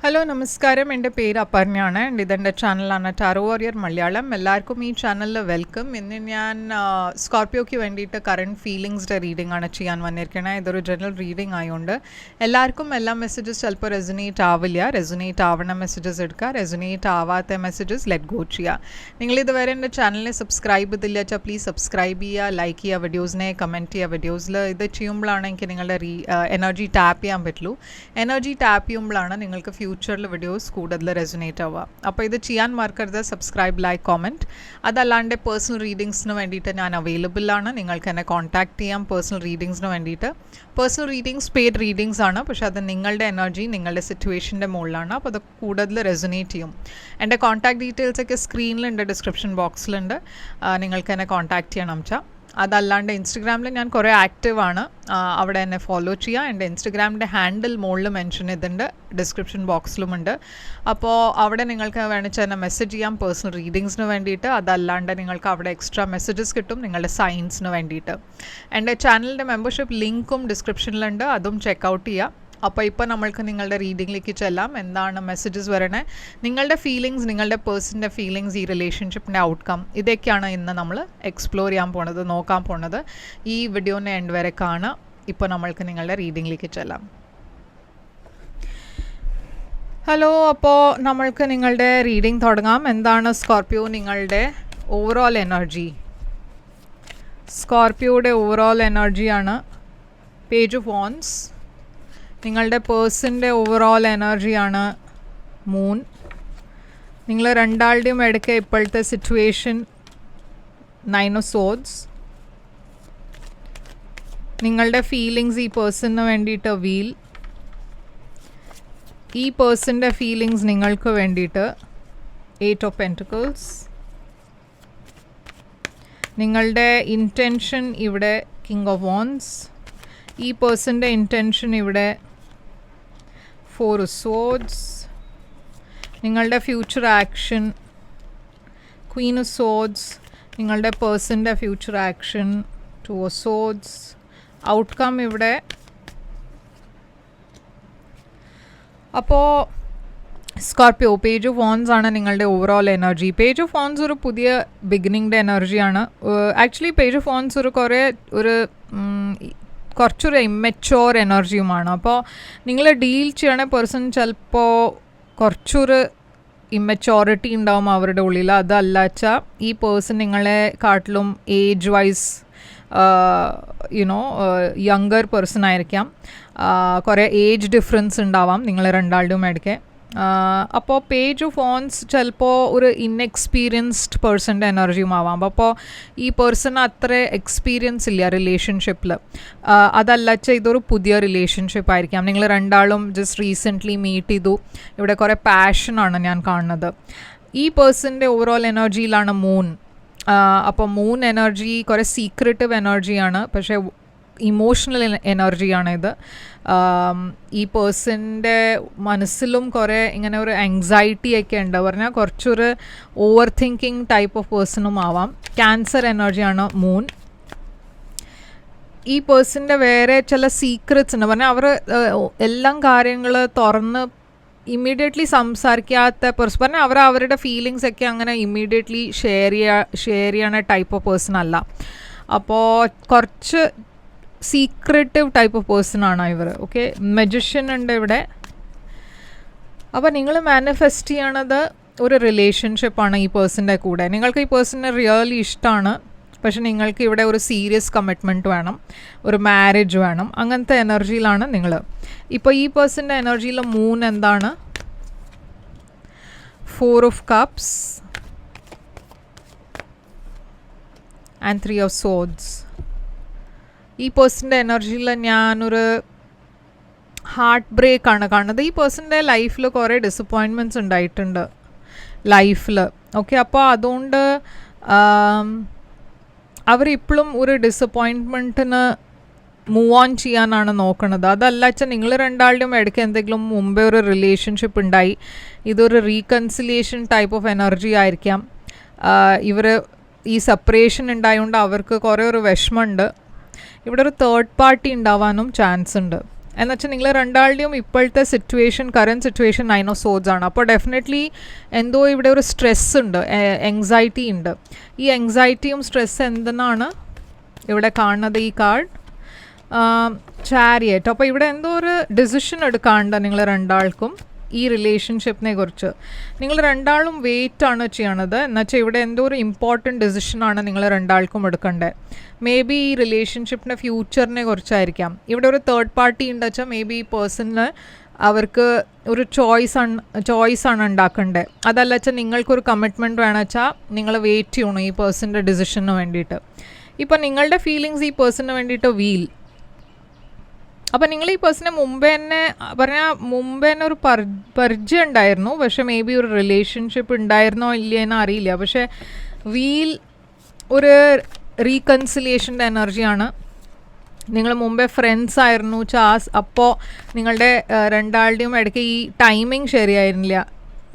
Hello നമസ്കാരം, എൻ്റെ പേര് അപർണയാണ്. ഇതെൻ്റെ ചാനലാണ് ടാരോ വാരിയർ മലയാളം. എല്ലാവർക്കും ഈ ചാനലിൽ വെൽക്കം. ഇന്ന് ഞാൻ സ്കോർപ്പിയോയ്ക്ക് വേണ്ടിയിട്ട് കറണ്ട് ഫീലിങ്സിൻ്റെ റീഡിംഗ് ആണ് ചെയ്യാൻ വന്നിരിക്കുന്നത്. ഇതൊരു ജനറൽ റീഡിംഗ് ആയതുകൊണ്ട് എല്ലാവർക്കും എല്ലാ മെസ്സേജസ് ചിലപ്പോൾ റെസൊനേറ്റ് ആവില്ല. റെസൊനേറ്റ് ആവണ മെസ്സേജസ് എടുക്കുക, റെസൊനേറ്റ് ആവാത്ത മെസ്സേജസ് ലെറ്റ് ഗോ ചെയ്യുക. നിങ്ങളിതുവരെ എൻ്റെ ചാനലിനെ സബ്സ്ക്രൈബ് ചെയ്തില്ല വെച്ചാൽ പ്ലീസ് സബ്സ്ക്രൈബ് ചെയ്യുക, ലൈക്ക് ചെയ്യുക, വീഡിയോസിനെ കമൻറ്റ് ചെയ്യുക. വീഡിയോസിൽ ഇത് ചെയ്യുമ്പോഴാണ് എനിക്ക് നിങ്ങളുടെ എനർജി ടാപ്പ് ചെയ്യാൻ പറ്റുള്ളൂ. എനർജി ടാപ്പ് ചെയ്യുമ്പോഴാണ് നിങ്ങൾക്ക് ഫ്യൂച്ചറിൽ വീഡിയോസ് കൂടുതൽ റെസൊനേറ്റ് ആവുക. അപ്പോൾ ഇത് ചെയ്യാൻ മറക്കരുത്. Subscribe, like, comment. അതല്ലാണ്ട് പേഴ്സണൽ റീഡിങ്സിന് വേണ്ടിയിട്ട് ഞാൻ അവൈലബിൾ ആണ്. നിങ്ങൾക്ക് എന്നെ കോൺടാക്റ്റ് ചെയ്യാം പേഴ്സണൽ റീഡിങ്സിന് വേണ്ടിയിട്ട്. പേഴ്സണൽ റീഡിങ്സ് പെയ്ഡ് റീഡിങ്സ് ആണ്, പക്ഷേ അത് നിങ്ങളുടെ എനർജി നിങ്ങളുടെ സിറ്റുവേഷൻ്റെ മുകളിലാണ്. അപ്പോൾ അത് കൂടുതൽ റെസൊനേറ്റ് ചെയ്യും. എൻ്റെ കോൺടാക്ട് ഡീറ്റെയിൽസൊക്കെ സ്ക്രീനിലുണ്ട്, ഡിസ്ക്രിപ്ഷൻ ബോക്സിലുണ്ട്. നിങ്ങൾക്ക് എന്നെ കോൺടാക്റ്റ് ചെയ്യണം വെച്ചാൽ. അതല്ലാണ്ട് ഇൻസ്റ്റഗ്രാമിൽ ഞാൻ കുറേ ആക്റ്റീവാണ്, അവിടെ എന്നെ ഫോളോ ചെയ്യുക. എൻ്റെ ഇൻസ്റ്റഗ്രാമിൻ്റെ ഹാൻഡിൽ മുകളിൽ മെൻഷൻ ചെയ്തിട്ടുണ്ട്, ഡിസ്ക്രിപ്ഷൻ ബോക്സിലുമുണ്ട്. അപ്പോൾ അവിടെ നിങ്ങൾക്ക് വേണിച്ച് എന്നെ മെസ്സേജ് ചെയ്യാം പേഴ്സണൽ റീഡിങ്സിന് വേണ്ടിയിട്ട്. അതല്ലാണ്ട് നിങ്ങൾക്ക് അവിടെ എക്സ്ട്രാ മെസ്സേജസ് കിട്ടും നിങ്ങളുടെ സയൻസിന് വേണ്ടിയിട്ട്. എൻ്റെ ചാനലിൻ്റെ മെമ്പർഷിപ്പ് ലിങ്കും ഡിസ്ക്രിപ്ഷനിലുണ്ട്, അതും ചെക്കൗട്ട് ചെയ്യുക. അപ്പോൾ ഇപ്പോൾ നമ്മൾക്ക് നിങ്ങളുടെ റീഡിങ്ങിലേക്ക് ചെല്ലാം. എന്താണ് മെസ്സേജസ് വരണേ, നിങ്ങളുടെ ഫീലിങ്സ്, നിങ്ങളുടെ പേഴ്സണിൻ്റെ ഫീലിങ്സ്, ഈ റിലേഷൻഷിപ്പിൻ്റെ ഔട്ട്കം, ഇതൊക്കെയാണ് ഇന്ന് നമ്മൾ എക്സ്പ്ലോർ ചെയ്യാൻ പോണത്, നോക്കാൻ പോണത്. ഈ വീഡിയോനെ എൻഡ് വരെ കാണാം. ഇപ്പോൾ നമ്മൾക്ക് നിങ്ങളുടെ റീഡിങ്ങിലേക്ക് ചെല്ലാം. ഹലോ, അപ്പോൾ നമ്മൾക്ക് നിങ്ങളുടെ റീഡിങ് തുടങ്ങാം. എന്താണ് സ്കോർപ്പിയോ നിങ്ങളുടെ ഓവറോൾ എനർജി? സ്കോർപ്പിയോയുടെ ഓവറോൾ എനർജിയാണ് പേജ് ഓഫ് വാൻഡ്സ്. നിങ്ങളുടെ പേഴ്സൻ്റെ ഓവറോൾ എനർജിയാണ് മൂൺ. നിങ്ങൾ രണ്ടാളുടെയും ഇടയ്ക്ക് ഇപ്പോഴത്തെ സിറ്റുവേഷൻ 9 ഓഫ് സോർഡ്സ്. നിങ്ങളുടെ ഫീലിങ്സ് ഈ പേഴ്സണിന് വേണ്ടിയിട്ട് വീൽ. ഈ പേഴ്സൻ്റെ ഫീലിങ്സ് നിങ്ങൾക്ക് വേണ്ടിയിട്ട് 8 ഓഫ് പെൻറ്റിക്കിൾസ്. നിങ്ങളുടെ ഇൻറ്റൻഷൻ ഇവിടെ കിങ് ഓഫ് വാൻഡ്സ്. ഈ പേഴ്സൻ്റെ ഇൻറ്റൻഷൻ ഇവിടെ 4 ഓഫ് സോർഡ്സ്. നിങ്ങളുടെ future action queen of swords. നിങ്ങളുടെ പേഴ്സൻ്റെ future action 2 of swords. Outcome ഇവിടെ. അപ്പോൾ സ്കോർപ്പിയോ പേജ് ഓഫ് വാൻഡ്സ് ആണ് നിങ്ങളുടെ overall energy. Page of wands ഒരു പുതിയ ബിഗിനിങ്ങിൻ്റെ എനർജിയാണ്. ആക്ച്വലി പേജ് ഓഫ് വാൻഡ്സ് കുറച്ചൊരു ഇമ്മച്യോർ എനർജിയുമാണ്. അപ്പോൾ നിങ്ങൾ ഡീൽ ചെയ്യണ പേഴ്സൺ ചിലപ്പോൾ കുറച്ചൊരു ഇമ്മച്യോറിറ്റി ഉണ്ടാവും അവരുടെ ഉള്ളിൽ. അതല്ല വെച്ചാൽ ഈ പേഴ്സൺ നിങ്ങളെ കാട്ടിലും ഏജ് വൈസ് യങ്ങർ പേഴ്സൺ ആയിരിക്കാം. കുറേ ഏജ് ഡിഫറൻസ് ഉണ്ടാവാം നിങ്ങൾ രണ്ടാളുടെയും ഇടയ്ക്ക്. അപ്പോൾ പേജ് ഓഫ് വാൻഡ്സ് ചിലപ്പോൾ ഒരു ഇൻഎക്സ്പീരിയൻസ്ഡ് പേഴ്സൻ്റെ എനർജിയും ആവാം. അപ്പോൾ ഈ പേഴ്സൺ അത്ര എക്സ്പീരിയൻസ് ഇല്ല റിലേഷൻഷിപ്പിൽ. അതല്ലച്ച ഇതൊരു പുതിയ റിലേഷൻഷിപ്പ് ആയിരിക്കാം. നിങ്ങൾ രണ്ടാളും ജസ്റ്റ് റീസെൻ്റ്ലി മീറ്റ് ചെയ്തു. ഇവിടെ കുറേ പാഷനാണ് ഞാൻ കാണുന്നത്. ഈ പേഴ്സൻ്റെ ഓവറോൾ എനർജിയിലാണ് മൂൺ. അപ്പോൾ മൂൺ എനർജി കുറേ സീക്രട്ടീവ് എനർജിയാണ്, പക്ഷേ ഇമോഷണൽ എനർജിയാണ് ഇത്. ഈ പേഴ്സൻ്റെ മനസ്സിലും കുറേ ഇങ്ങനെ ഒരു ആങ്സൈറ്റി ഒക്കെ ഉണ്ട്. പറഞ്ഞാൽ കുറച്ചൊരു ഓവർ തിങ്കിങ് ടൈപ്പ് ഓഫ് പേഴ്സണും ആവാം. ക്യാൻസർ എനർജിയാണ് മൂൺ. ഈ പേഴ്സൻ്റെ വേറെ ചില സീക്രറ്റ്സ് ഉണ്ട്. പറഞ്ഞാൽ അവർ എല്ലാം കാര്യങ്ങൾ തുറന്ന് ഇമ്മീഡിയറ്റ്ലി സംസാരിക്കാത്ത പേഴ്സൺ. പറഞ്ഞാൽ അവർ അവരുടെ ഫീലിങ്സ് ഒക്കെ അങ്ങനെ ഇമ്മീഡിയറ്റ്ലി ഷെയർ ചെയ്യണ ടൈപ്പ് ഓഫ് പേഴ്സൺ അല്ല. അപ്പോൾ കുറച്ച് സീക്രട്ടീവ് ടൈപ്പ് ഓഫ് പേഴ്സൺ ആണ് ഇവർ. ഓക്കെ, മജിഷ്യൻ ഉണ്ട് ഇവിടെ. അപ്പോൾ നിങ്ങൾ മാനിഫെസ്റ്റ് ചെയ്യണത് ഒരു റിലേഷൻഷിപ്പാണ് ഈ പേഴ്സൻ്റെ കൂടെ. നിങ്ങൾക്ക് ഈ പേഴ്സണിനെ റിയലി ഇഷ്ടമാണ്, പക്ഷെ നിങ്ങൾക്ക് ഇവിടെ ഒരു സീരിയസ് കമ്മിറ്റ്മെൻറ്റ് വേണം, ഒരു മാരേജ് വേണം. അങ്ങനത്തെ എനർജിയിലാണ് നിങ്ങൾ. ഇപ്പോൾ ഈ പേഴ്സൻ്റെ എനർജിയിലെ മൂൺ എന്താണ്? 4 of cups and 3 of swords. ഈ പേഴ്സൻ്റെ എനർജിയിൽ ഞാനൊരു ഹാർട്ട് ബ്രേക്കാണ് കാണുന്നത്. ഈ പേഴ്സൻ്റെ ലൈഫിൽ കുറേ ഡിസപ്പോയിൻമെൻറ്റ്സ് ഉണ്ടായിട്ടുണ്ട് ലൈഫിൽ. ഓക്കെ, അപ്പോൾ അതുകൊണ്ട് അവരിപ്പോഴും ഒരു ഡിസപ്പോയിൻറ്റ്മെൻറ്റിന് മൂവ് ഓൺ ചെയ്യാനാണ് നോക്കുന്നത്. അതല്ല വെച്ചാൽ നിങ്ങൾ രണ്ടാളുടെയും ഇടയ്ക്ക് എന്തെങ്കിലും മുമ്പേ ഒരു റിലേഷൻഷിപ്പ് ഉണ്ടായി. ഇതൊരു റീകൺസിലിയേഷൻ ടൈപ്പ് ഓഫ് എനർജി ആയിരിക്കാം. ഇവർ ഈ സെപ്പറേഷൻ ഉണ്ടായതുകൊണ്ട് അവർക്ക് കുറേ ഒരു വിഷമമുണ്ട്. ഇവിടെ ഒരു തേർഡ് പാർട്ടി ഉണ്ടാവാനും ചാൻസ് ഉണ്ട്. എന്നുവെച്ചാൽ നിങ്ങൾ രണ്ടാളുടെയും ഇപ്പോഴത്തെ കറൻറ്റ് സിറ്റുവേഷൻ 9 ഓഫ് സോഡ്സ് ആണ്. അപ്പോൾ ഡെഫിനറ്റ്ലി എന്തോ ഇവിടെ ഒരു സ്ട്രെസ് ഉണ്ട്, എങ്സൈറ്റി ഉണ്ട്. ഈ എങ്സൈറ്റിയും സ്ട്രെസ് എന്തെന്നാണ് ഇവിടെ കാണുന്നത് ഈ കാർഡ്, ചാരിയറ്റ്. അപ്പോൾ ഇവിടെ എന്തോ ഒരു ഡിസിഷൻ എടുക്കാണ്ട് നിങ്ങൾ രണ്ടാൾക്കും ഈ റിലേഷൻഷിപ്പിനെ കുറിച്ച്. നിങ്ങൾ രണ്ടാളും വെയിറ്റ് ആണ് ചെയ്യണത്. എന്നുവെച്ചാൽ ഇവിടെ എന്തോ ഒരു ഇമ്പോർട്ടൻറ്റ് ഡിസിഷനാണ് നിങ്ങൾ രണ്ടാൾക്കും എടുക്കേണ്ടത്. മേ ബി ഈ റിലേഷൻഷിപ്പിൻ്റെ ഫ്യൂച്ചറിനെ കുറിച്ചായിരിക്കാം. ഇവിടെ ഒരു തേർഡ് പാർട്ടി ഉണ്ടെന്ന് വെച്ചാൽ മേ ബി ഈ പേഴ്സണിന് അവർക്ക് ഒരു ചോയ്സാണ് ഉണ്ടാക്കേണ്ടത്. അതല്ല വെച്ചാൽ നിങ്ങൾക്കൊരു കമ്മിറ്റ്മെൻറ്റ് വേണം വെച്ചാൽ നിങ്ങൾ വെയിറ്റ് ചെയ്യണം ഈ പേഴ്സണിൻ്റെ ഡിസിഷന് വേണ്ടിയിട്ട്. ഇപ്പം നിങ്ങളുടെ ഫീലിങ്സ് ഈ പേഴ്സണിന് വേണ്ടിയിട്ട് അപ്പം നിങ്ങൾ ഈ പേഴ്സണെ മുമ്പേ തന്നെ ഒരു പരിചയം ഉണ്ടായിരുന്നു. പക്ഷെ മേ ബി ഒരു റിലേഷൻഷിപ്പ് ഉണ്ടായിരുന്നോ ഇല്ലയെന്ന് അറിയില്ല. പക്ഷേ ഒരു റീകൺസിലിയേഷൻ്റെ എനർജിയാണ്. നിങ്ങൾ മുമ്പേ ഫ്രണ്ട്സ് ആയിരുന്നു അപ്പോൾ നിങ്ങളുടെ രണ്ടാളുടെയും ഇടയ്ക്ക് ഈ ടൈമിങ് ശരിയായിരുന്നില്ല.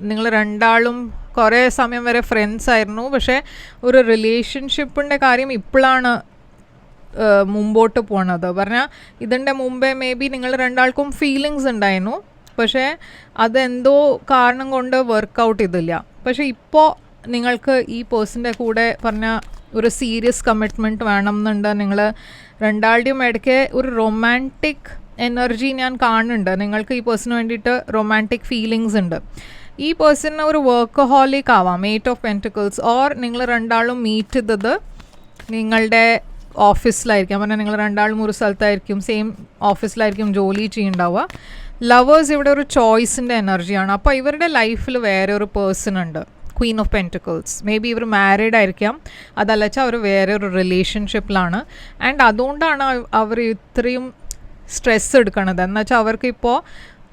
നിങ്ങൾ രണ്ടാളും കുറേ സമയം വരെ ഫ്രണ്ട്സ് ആയിരുന്നു. പക്ഷേ ഒരു റിലേഷൻഷിപ്പിൻ്റെ കാര്യം ഇപ്പോഴാണ് മുമ്പോട്ട് പോണത്. പറഞ്ഞാൽ ഇതിൻ്റെ മുമ്പേ മേ ബി നിങ്ങൾ രണ്ടാൾക്കും ഫീലിങ്സ് ഉണ്ടായിരുന്നു. പക്ഷേ അതെന്തോ കാരണം കൊണ്ട് വർക്കൗട്ട് ചെയ്തില്ല. പക്ഷേ ഇപ്പോൾ നിങ്ങൾക്ക് ഈ പേഴ്സൻ്റെ കൂടെ പറഞ്ഞാൽ ഒരു സീരിയസ് കമ്മിറ്റ്മെൻറ്റ് വേണം എന്നുണ്ട്. നിങ്ങൾ രണ്ടാളുടെയും ഇടയ്ക്ക് ഒരു റൊമാൻറ്റിക് എനർജി ഞാൻ കാണുന്നുണ്ട്. നിങ്ങൾക്ക് ഈ പേഴ്സണിന് വേണ്ടിയിട്ട് റൊമാൻറ്റിക് ഫീലിങ്സ് ഉണ്ട്. ഈ പേഴ്സണിന് ഒരു വർക്കഹോളിക് ആവാം, 8 ഓഫ് പെൻറ്റിക്കിൾസ്. ഓർ നിങ്ങൾ രണ്ടാളും മീറ്റ് ചെയ്തത് നിങ്ങളുടെ ഓഫീസിലായിരിക്കും. പറഞ്ഞാൽ നിങ്ങൾ രണ്ടാളും ഒരു സ്ഥലത്തായിരിക്കും, സെയിം ഓഫീസിലായിരിക്കും ജോലി ചെയ്യുന്നുണ്ടാവുക. ലവേഴ്സ് ഇവിടെ ഒരു ചോയ്സിൻ്റെ എനർജിയാണ്. അപ്പോൾ ഇവരുടെ ലൈഫിൽ വേറെ ഒരു പേഴ്സൺ ഉണ്ട്, Queen of pentacles. May be ഇവർ മാരീഡ് ആയിരിക്കാം, അതല്ല വെച്ചാൽ അവർ വേറെ ഒരു റിലേഷൻഷിപ്പിലാണ്. ആൻഡ് അതുകൊണ്ടാണ് അവർ ഇത്രയും സ്ട്രെസ് എടുക്കണത്. എന്നുവെച്ചാൽ അവർക്കിപ്പോൾ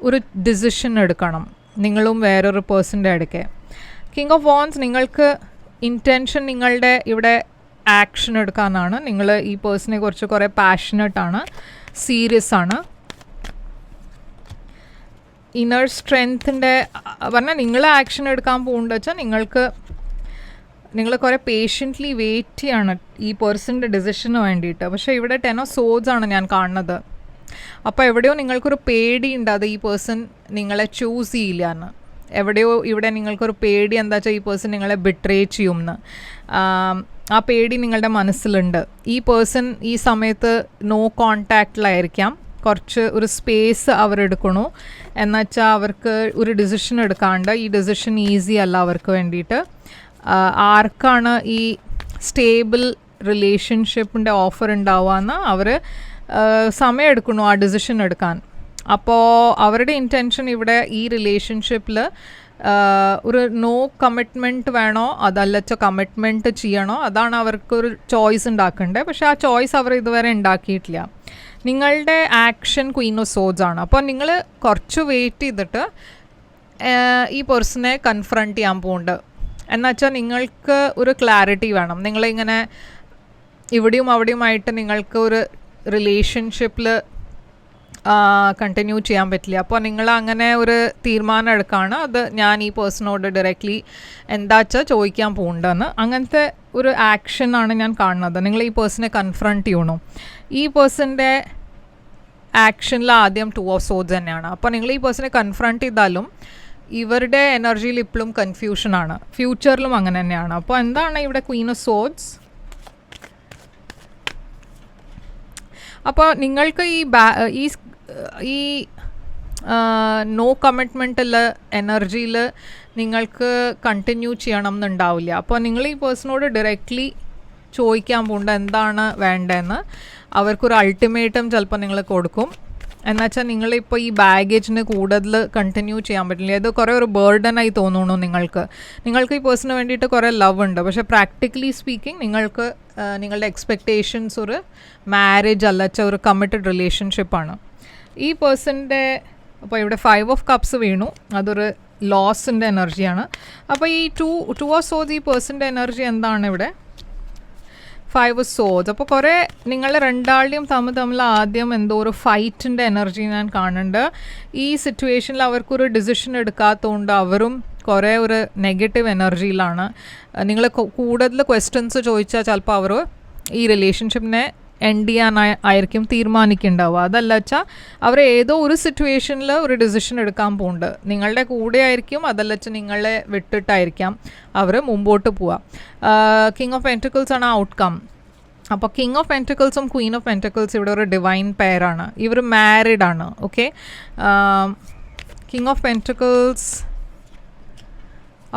ഒരു ഡിസിഷൻ എടുക്കണം നിങ്ങളും വേറൊരു പേഴ്സൻ്റെ ഇടയ്ക്ക്. കിങ് ഓഫ് വാൻസ്, നിങ്ങൾക്ക് ഇൻറ്റൻഷൻ നിങ്ങളുടെ ഇവിടെ ആക്ഷൻ എടുക്കാനാണ്. നിങ്ങൾ ഈ പേഴ്സണെ കുറിച്ച് കുറേ പാഷനറ്റ് ആണ്, സീരിയസ് ആണ്. ഇന്നർ സ്ട്രെങ്ത്തിൻ്റെ പറഞ്ഞാൽ നിങ്ങൾ ആക്ഷൻ എടുക്കാൻ പോകുന്നത് വെച്ചാൽ നിങ്ങൾ കുറേ പേഷ്യൻ്റ്ലി വെയിറ്റ് ചെയ്യാണ് ഈ പേഴ്സണിൻ്റെ ഡിസിഷന് വേണ്ടിയിട്ട്. പക്ഷേ ഇവിടെ 10 ഓഫ് സോഡ്സ് ആണ് ഞാൻ കാണുന്നത്. അപ്പോൾ എവിടെയോ നിങ്ങൾക്കൊരു പേടിയുണ്ട് അത് ഈ പേഴ്സൺ നിങ്ങളെ ചൂസ് ചെയ്യില്ല എന്ന്. എവിടെയോ ഇവിടെ നിങ്ങൾക്കൊരു പേടി എന്താ വെച്ചാൽ ഈ പേഴ്സൺ നിങ്ങളെ ബിട്രേ ചെയ്യുമെന്ന്. ആ പേടി നിങ്ങളുടെ മനസ്സിലുണ്ട്. ഈ പേഴ്സൺ ഈ സമയത്ത് നോ കോണ്ടാക്റ്റിലായിരിക്കാം. കുറച്ച് ഒരു സ്പേസ് അവരെടുക്കണു എന്നുവെച്ചാൽ അവർക്ക് ഒരു ഡിസിഷൻ എടുക്കാണ്ട്. ഈ ഡിസിഷൻ ഈസി അല്ല അവർക്ക് വേണ്ടിയിട്ട്. ആർക്കാണ് ഈ സ്റ്റേബിൾ റിലേഷൻഷിപ്പിൻ്റെ ഓഫർ ഉണ്ടാവുകയെന്ന് അവർ സമയം എടുക്കണു ആ ഡിസിഷൻ എടുക്കാൻ. അപ്പോൾ അവരുടെ ഇൻറ്റൻഷൻ ഇവിടെ ഈ റിലേഷൻഷിപ്പിൽ ഒരു നോ കമ്മിറ്റ്മെൻറ്റ് വേണോ അതല്ല കമ്മിറ്റ്മെൻറ്റ് ചെയ്യണോ, അതാണ് അവർക്കൊരു ചോയ്സ് ഉണ്ടാക്കേണ്ടത്. പക്ഷേ ആ ചോയ്സ് അവർ ഇതുവരെ ഉണ്ടാക്കിയിട്ടില്ല. നിങ്ങളുടെ ആക്ഷൻ ക്വീൻ ഓഫ് സോഡ്സ് ആണ്. അപ്പോൾ നിങ്ങൾ കുറച്ച് വെയിറ്റ് ചെയ്തിട്ട് ഈ പേഴ്സണെ കൺഫ്രണ്ട് ചെയ്യാൻ പോകുന്നുണ്ട്. എന്നുവെച്ചാൽ നിങ്ങൾക്ക് ഒരു ക്ലാരിറ്റി വേണം. നിങ്ങളിങ്ങനെ ഇവിടെയും അവിടെയുമായിട്ട് നിങ്ങൾക്ക് ഒരു റിലേഷൻഷിപ്പിൽ കണ്ടിന്യൂ ചെയ്യാൻ പറ്റില്ല. അപ്പോൾ നിങ്ങൾ അങ്ങനെ ഒരു തീരുമാനം എടുക്കുകയാണ്. അത് ഞാൻ ഈ പേഴ്സണോട് ഡയറക്റ്റ്ലി എന്താ വെച്ചാൽ ചോദിക്കാൻ പോകണ്ടെന്ന്. അങ്ങനത്തെ ഒരു ആക്ഷനാണ് ഞാൻ കാണുന്നത്. നിങ്ങൾ ഈ പേഴ്സണെ കൺഫ്രണ്ട് ചെയ്യണം. ഈ പേഴ്സൻ്റെ ആക്ഷനിൽ ആദ്യം 2 ഓഫ് സോഡ്സ് തന്നെയാണ്. അപ്പോൾ നിങ്ങൾ ഈ പേഴ്സണെ കൺഫ്രണ്ട് ചെയ്താലും ഇവരുടെ എനർജിയിൽ ഇപ്പോഴും കൺഫ്യൂഷനാണ്. ഫ്യൂച്ചറിലും അങ്ങനെ തന്നെയാണ്. അപ്പോൾ എന്താണ് ഇവിടെ ക്വീൻ ഓഫ് സോഡ്സ്? അപ്പോൾ നിങ്ങൾക്ക് ഈ നോ കമ്മിറ്റ്മെൻറ്റുള്ള എനർജിയിൽ നിങ്ങൾക്ക് കണ്ടിന്യൂ ചെയ്യണം എന്നുണ്ടാവില്ല. അപ്പോൾ നിങ്ങൾ ഈ പേഴ്സണോട് ഡയറക്റ്റ്ലി ചോദിക്കാൻ പോകേണ്ട എന്താണ് വേണ്ടതെന്ന്. അവർക്കൊരു അൾട്ടിമേറ്റം ചിലപ്പോൾ നിങ്ങൾ കൊടുക്കും. എന്നുവെച്ചാൽ നിങ്ങളിപ്പോൾ ഈ ബാഗേജിന് കൂടുതൽ കണ്ടിന്യൂ ചെയ്യാൻ പറ്റില്ല. ഇത് കുറേ ഒരു ബേർഡനായി തോന്നുന്നു നിങ്ങൾക്ക്. ഈ പേഴ്സണിന് വേണ്ടിയിട്ട് കുറേ ലവ് ഉണ്ട്. പക്ഷേ പ്രാക്ടിക്കലി സ്പീക്കിംഗ് നിങ്ങൾക്ക് നിങ്ങളുടെ എക്സ്പെക്റ്റേഷൻസ് ഒരു മാരേജ് അല്ലച്ച ഒരു കമ്മിറ്റഡ് റിലേഷൻഷിപ്പാണ് ഈ പേഴ്സൻ്റെ. അപ്പോൾ ഇവിടെ 5 ഓഫ് കപ്സ് വീണു, അതൊരു ലോസിൻ്റെ എനർജിയാണ്. അപ്പോൾ ഈ ടു ഓഫ് സോഡ്സ് ഈ പേഴ്സൻ്റെ എനർജി എന്താണ് ഇവിടെ? 5 ഓഫ് സോഡ്സ്. അപ്പോൾ കുറേ നിങ്ങൾ രണ്ടാളുടെയും തമ്മിൽ ആദ്യം എന്തോ ഒരു ഫൈറ്റിൻ്റെ എനർജി ഞാൻ കാണുന്നുണ്ട്. ഈ സിറ്റുവേഷനിൽ അവർക്കൊരു ഡിസിഷൻ എടുക്കാത്തതുകൊണ്ട് അവരും കുറേ ഒരു നെഗറ്റീവ് എനർജിയിലാണ്. നിങ്ങൾ കൂടുതൽ ക്വസ്റ്റ്യൻസ് ചോദിച്ചാൽ ചിലപ്പോൾ അവർ ഈ റിലേഷൻഷിപ്പിനെ എൻഡ് ചെയ്യാനായിരിക്കും തീരുമാനിക്കുന്നുണ്ടാവുക. അതല്ല വെച്ചാൽ അവർ ഏതോ ഒരു സിറ്റുവേഷനിൽ ഒരു ഡിസിഷൻ എടുക്കാൻ പോകുന്നുണ്ട്. നിങ്ങളുടെ കൂടെ ആയിരിക്കും, അതല്ല വെച്ചാൽ നിങ്ങളെ വിട്ടിട്ടായിരിക്കാം അവർ മുമ്പോട്ട് പോവുക. കിങ് ഓഫ് പെൻറ്റിക്കിൾസ് ആണ് ഔട്ട്കം. അപ്പോൾ കിങ് ഓഫ് പെൻറ്റിക്കിൾസും ക്വീൻ ഓഫ് പെൻറ്റിക്കിൾസ് ഇവിടെ ഒരു ഡിവൈൻ പെയറാണ്. ഇവർ മാരീഡ് ആണ്. Okay, king of pentacles.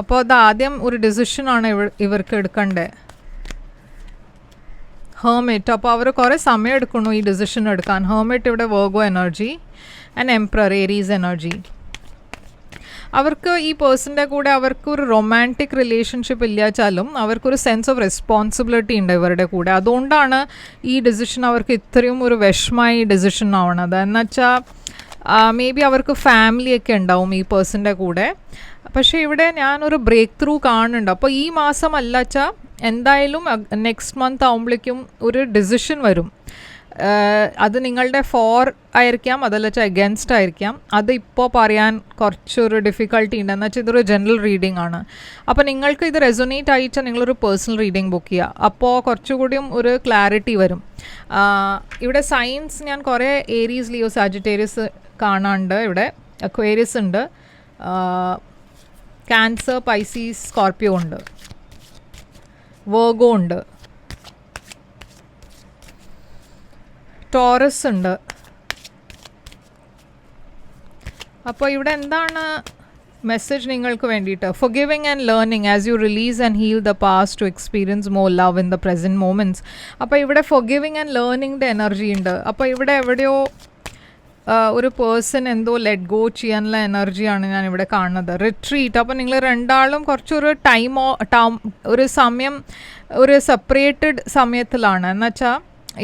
അപ്പോൾ അത് ആദ്യം ഒരു ഡിസിഷനാണ് ഇവർക്ക് എടുക്കേണ്ടത്. ഹെർമിറ്റ്. അപ്പോൾ അവർ കുറേ സമയം എടുക്കുന്നു ഈ ഡിസിഷൻ എടുക്കാൻ. ഹെർമിറ്റ് ഇവിടെ Virgo energy and emperor Aries energy. അവർക്ക് ഈ പേഴ്സൻ്റെ കൂടെ അവർക്കൊരു റൊമാൻറ്റിക് റിലേഷൻഷിപ്പ് ഇല്ലാച്ചാലും അവർക്കൊരു സെൻസ് ഓഫ് റെസ്പോൺസിബിലിറ്റി ഉണ്ട് ഇവരുടെ കൂടെ. അതുകൊണ്ടാണ് ഈ ഡിസിഷൻ അവർക്ക് ഇത്രയും ഒരു വിഷമമായി ഡിസിഷൻ ആവണത്. എന്നുവെച്ചാൽ മേ ബി അവർക്ക് ഫാമിലിയൊക്കെ ഉണ്ടാവും ഈ പേഴ്സൻ്റെ കൂടെ. പക്ഷേ ഇവിടെ ഞാനൊരു ബ്രേക്ക് ത്രൂ കാണുന്നുണ്ട്. അപ്പോൾ ഈ മാസം അല്ല വെച്ചാൽ എന്തായാലും നെക്സ്റ്റ് മന്ത് ആകുമ്പോഴേക്കും ഒരു ഡിസിഷൻ വരും. അത് നിങ്ങളുടെ ഫോർ ആയിരിക്കാം, അതല്ല വെച്ചാൽ അഗൻസ്റ്റ് ആയിരിക്കാം. അത് ഇപ്പോൾ പറയാൻ കുറച്ചൊരു ഡിഫിക്കൽട്ടി ഉണ്ട്. എന്ന് വെച്ചാൽ ഇതൊരു ജനറൽ റീഡിംഗ് ആണ്. അപ്പോൾ നിങ്ങൾക്ക് ഇത് റെസൊനേറ്റ് ആയിച്ചാൽ നിങ്ങളൊരു പേഴ്സണൽ റീഡിംഗ് ബുക്ക് ചെയ്യുക. അപ്പോൾ കുറച്ചുകൂടിയും ഒരു ക്ലാരിറ്റി വരും. ഇവിടെ സൈൻസ് ഞാൻ കുറേ ഏരീസ്, ലിയോ, സാജിറ്റേറിയസ് കാണാനുണ്ട്. ഇവിടെ അക്വേറിയസ് ഉണ്ട്, ക്യാൻസർ, പൈസീസ്, സ്കോർപ്പിയോ ഉണ്ട്, വെർഗോ ഉണ്ട്, ടോറസ് ഉണ്ട്. അപ്പോൾ ഇവിടെ എന്താണ് മെസ്സേജ് നിങ്ങൾക്ക് വേണ്ടിയിട്ട്? forgiving and learning as you release and heal the past to experience more love in the present moments. അപ്പോൾ ഇവിടെ forgiving and learningൻ്റെ എനർജി ഉണ്ട്. അപ്പോൾ ഇവിടെ എവിടെയോ ഒരു പേഴ്സൺ എന്തോ ലെറ്റ് ഗോ ചെയ്യാനുള്ള എനർജിയാണ് ഞാൻ ഇവിടെ കാണുന്നത്. റിട്രീറ്റ്. അപ്പോൾ നിങ്ങൾ രണ്ടാളും കുറച്ചൊരു ഒരു സമയം, ഒരു സെപ്പറേറ്റഡ് സമയത്തിലാണ്. എന്നുവെച്ചാൽ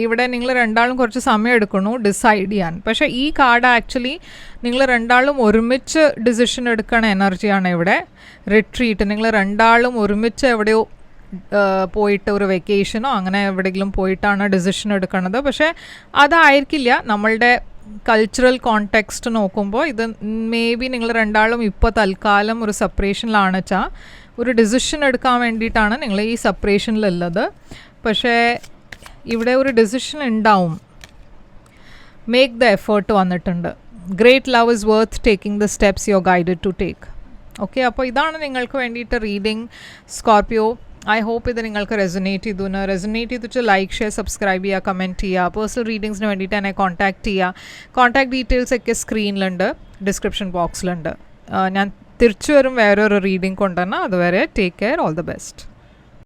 ഇവിടെ നിങ്ങൾ രണ്ടാളും കുറച്ച് സമയം എടുക്കണു ഡിസൈഡ് ചെയ്യാൻ. പക്ഷേ ഈ കാർഡ് ആക്ച്വലി നിങ്ങൾ രണ്ടാളും ഒരുമിച്ച് ഡിസിഷൻ എടുക്കണ എനർജിയാണ് ഇവിടെ. റിട്രീറ്റ്. നിങ്ങൾ രണ്ടാളും ഒരുമിച്ച് എവിടെയോ പോയിട്ട് ഒരു വെക്കേഷനോ അങ്ങനെ എവിടെയെങ്കിലും പോയിട്ടാണ് ഡിസിഷൻ എടുക്കണത്. പക്ഷേ അതായിരിക്കില്ല നമ്മളുടെ കൾച്ചറൽ കോണ്ടെക്സ്റ്റ് നോക്കുമ്പോൾ. ഇത് മേ ബി നിങ്ങൾ രണ്ടാളും ഇപ്പോൾ തൽക്കാലം ഒരു സെപ്പറേഷനിലാണ് വെച്ചാൽ ഒരു ഡിസിഷൻ എടുക്കാൻ വേണ്ടിയിട്ടാണ് നിങ്ങൾ ഈ സെപ്പറേഷനിലുള്ളത്. പക്ഷേ ഇവിടെ ഒരു ഡിസിഷൻ ഉണ്ടാവും. മേക്ക് ദ എഫേർട്ട് വന്നിട്ടുണ്ട്. Great love is worth taking the steps you are guided to take. Okay, അപ്പോൾ ഇതാണ് നിങ്ങൾക്ക് വേണ്ടിയിട്ട് റീഡിംഗ് സ്കോർപ്പിയോ. ഐ ഹോപ്പ് ഇത് നിങ്ങൾക്ക് റെസൊനേറ്റ് ചെയ്തു ലൈക്ക്, ഷെയർ, സബ്സ്ക്രൈബ് ചെയ്യുക, കമൻറ്റ് ചെയ്യുക. പേഴ്സണൽ റീഡിങ്സിന് വേണ്ടിയിട്ട് എന്നെ കോൺടാക്റ്റ് ചെയ്യുക. കോൺടാക്ട് ഡീറ്റെയിൽസ് ഒക്കെ സ്ക്രീനിലുണ്ട്, ഡിസ്ക്രിപ്ഷൻ ബോക്സിലുണ്ട്. ഞാൻ തിരിച്ചു വരും വേറൊരു റീഡിംഗ് കൊണ്ടുവന്നാൽ. അതുവരെ take care, all the best.